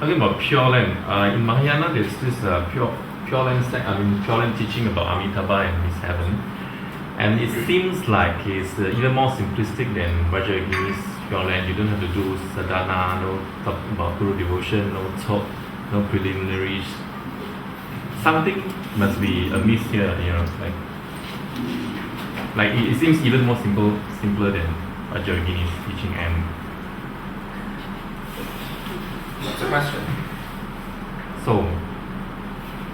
Talking about Pure Land, in Mahayana there's this Pure Land Pure Land teaching about Amitabha and his heaven, and it seems like it's even more simplistic than Vajragini's Pure Land. You don't have to do sadhana, no talk about guru devotion, no talk, no preliminaries. Something must be amiss here, like it seems even more simpler than Vajragini's teaching. And what's the question? So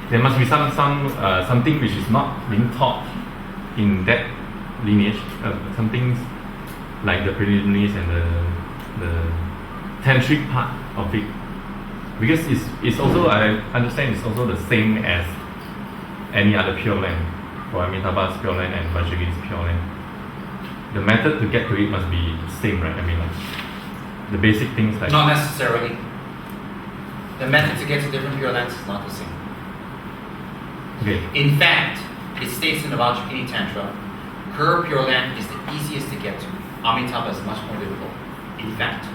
there must be something which is not being taught in that lineage. Some things like the preliminaries and the tantric part of it, because it's also, I understand, it's also the same as any other Pure Land, for Amitabha's Pure Land and Vajragini's Pure Land. The method to get to it must be the same, right? I mean, like the basic things like... Not necessarily. The method to get to different Pure Lands is not the same. Okay. In fact, it states in the Vajrayogini Tantra, her Pure Land is the easiest to get to. Amitabha is much more difficult. In fact.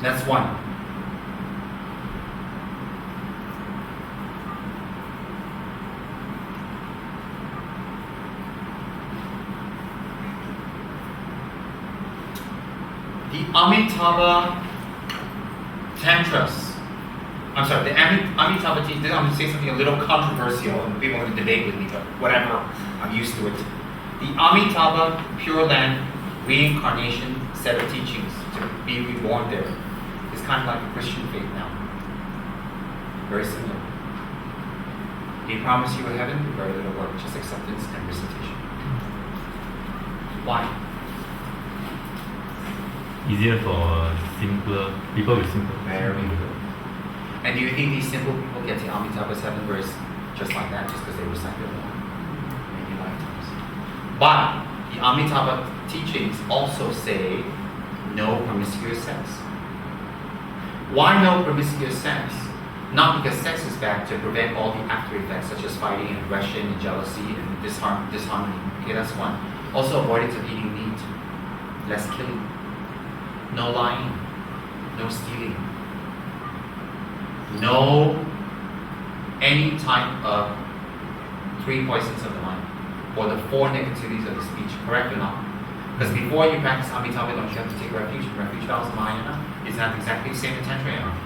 That's one. The Amitabha Tantras. I'm sorry, the Amitabha teaching, I'm going to say something a little controversial and people are going to debate with me, but whatever, I'm used to it. The Amitabha Pure Land reincarnation set of teachings to be reborn there is kind of like a Christian faith now. Very similar. He promised you a heaven with very little work, just acceptance and recitation. Why? Easier for simpler people with simple. Very good. And do you think these simple people get to Amitabha's heaven where it's just like that, just because they recite it more? Maybe lifetimes. But the Amitabha teachings also say no promiscuous sex. Why no promiscuous sex? Not because sex is bad, to prevent all the after effects such as fighting and aggression and jealousy and disharmony. Okay, that's one. Also avoidance of eating meat, less killing, no lying, no stealing, no any type of 3 poisons of the mind or the 4 negativities of the speech, correct or not? Because before you practice Amitabha, don't you have to take refuge? Refuge vows in Mahayana is not exactly the same in Tantra.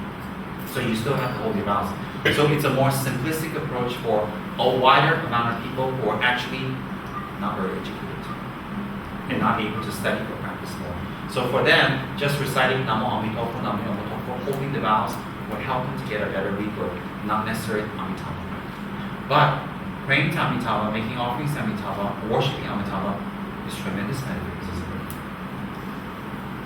So you still have to hold your vows. So it's a more simplistic approach for a wider amount of people who are actually not very educated and not able to study or practice more. So for them, just reciting Namo Amitabha, Namo Amitabha, holding the vows would help them to get a better rebirth, not necessarily Amitabha. But praying to Amitabha, making offerings to Amitabha, worshipping Amitabha is tremendous metaphysical.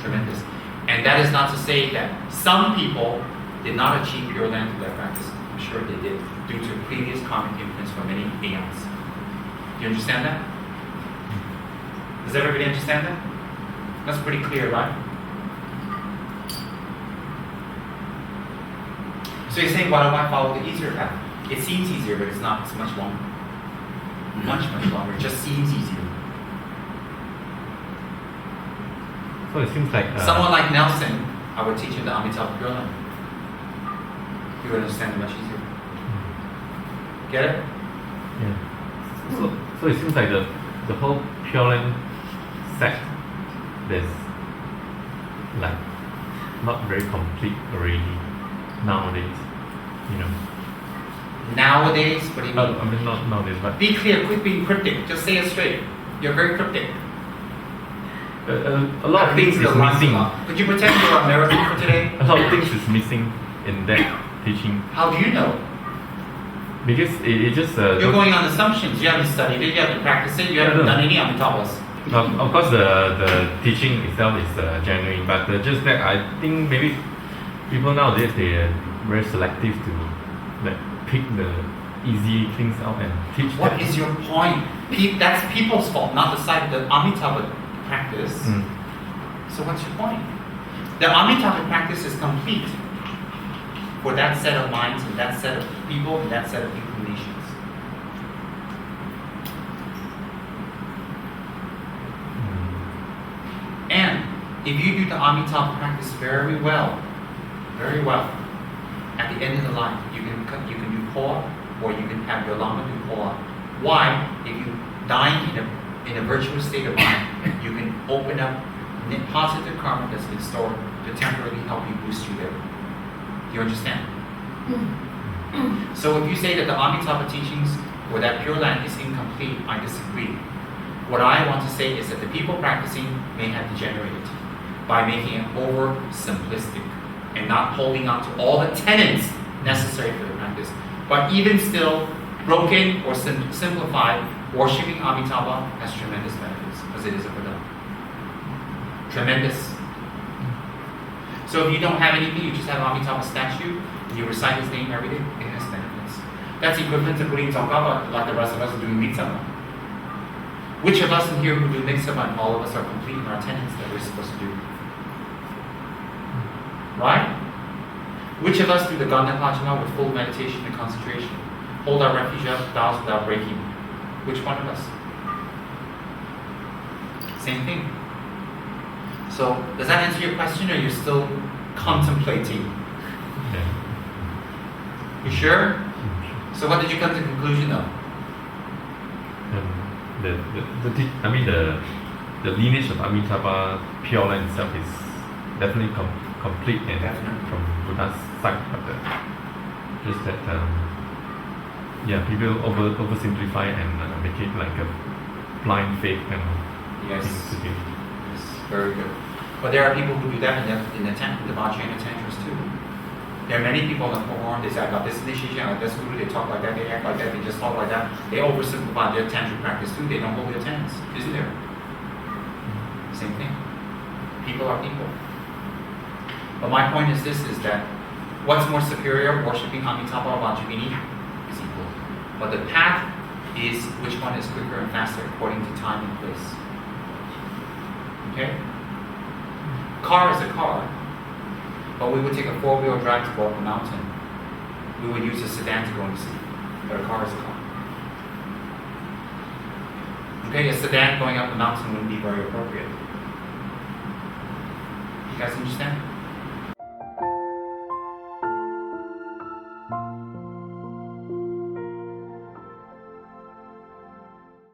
Tremendous. And that is not to say that some people did not achieve Pure Land through that practice. I'm sure they did, due to previous karmic imprints for many aeons. Do you understand that? Does everybody understand that? That's pretty clear, right? So you're saying, why don't I follow the easier path? It seems easier, but it's not. It's much longer. Much longer. It just seems easier. So it seems like... Someone like Nelson, I would teach him the Amitabha Pure Land. He would understand it much easier. Get it? Yeah. So it seems like the whole Pure Land sect is like not very complete already nowadays, Nowadays? What do you mean? I mean, not nowadays, but... Be clear, quit being cryptic. Just say it straight. You're very cryptic. A lot of things is missing. Could you pretend you're American for today? A lot of things is missing in that teaching. How do you know? Because it just... You're going on assumptions. You haven't studied it, you haven't practiced it, you haven't done any Amitabhas. Of course, the teaching itself is genuine, but just that I think maybe people nowadays, they are very selective to like pick the easy things out and teach. What is your point? That's people's fault, not the side of the Amitabha practice. So what's your point? The Amitabha practice is complete for that set of minds and that set of people and that set of inclinations. And if you do the Amitabha practice very well, wealth. At the end of the line, you can do poor, or you can have your lama do poor. Why? If you dine in a virtuous state of mind, you can open up positive karma that's been stored to temporarily help you boost you there. Do you understand? So if you say that the Amitabha teachings or that Pure Land is incomplete, I disagree. What I want to say is that the people practicing may have degenerated by making it over simplistic and not holding on to all the tenets necessary for the practice. But even still, broken or simplified, worshipping Amitabha has tremendous benefits because it is a Buddha. Tremendous. So if you don't have anything, you just have Amitabha statue, and you recite his name every day, it has benefits. That's equivalent to putting Tsongkhapa like the rest of us are doing Mitsama. Which of us in here who do Mitsama and all of us are complete in our tenets that we're supposed to do? Right? Which of us do the Ganda Pajama with full meditation and concentration? Hold our refuge up, bows without breaking. Which one of us? Same thing. So, does that answer your question, or you're still contemplating? Yeah. You sure? So what did you come to the conclusion of? The lineage of Amitabha Pure Land itself is definitely complete and from Buddha's side, but just that people oversimplify and make it like a blind faith kind of thing to do. Yes, very good. But there are people who do that in the Vajra and the Tantras too. There are many people on the forum, they say, I got this initiation, I got this guru, they talk like that, they act like that, they just talk like that. They oversimplify their tantric practice too, they don't hold their tenets. Isn't there? Same thing. People are people. But my point is this, is that what's more superior, worshipping Amitabha or Yogini is equal. But the path is which one is quicker and faster according to time and place. Okay? Car is a car. But we would take a four-wheel drive to go up a mountain. We would use a sedan to go and see. But a car is a car. Okay, a sedan going up a mountain wouldn't be very appropriate. You guys understand?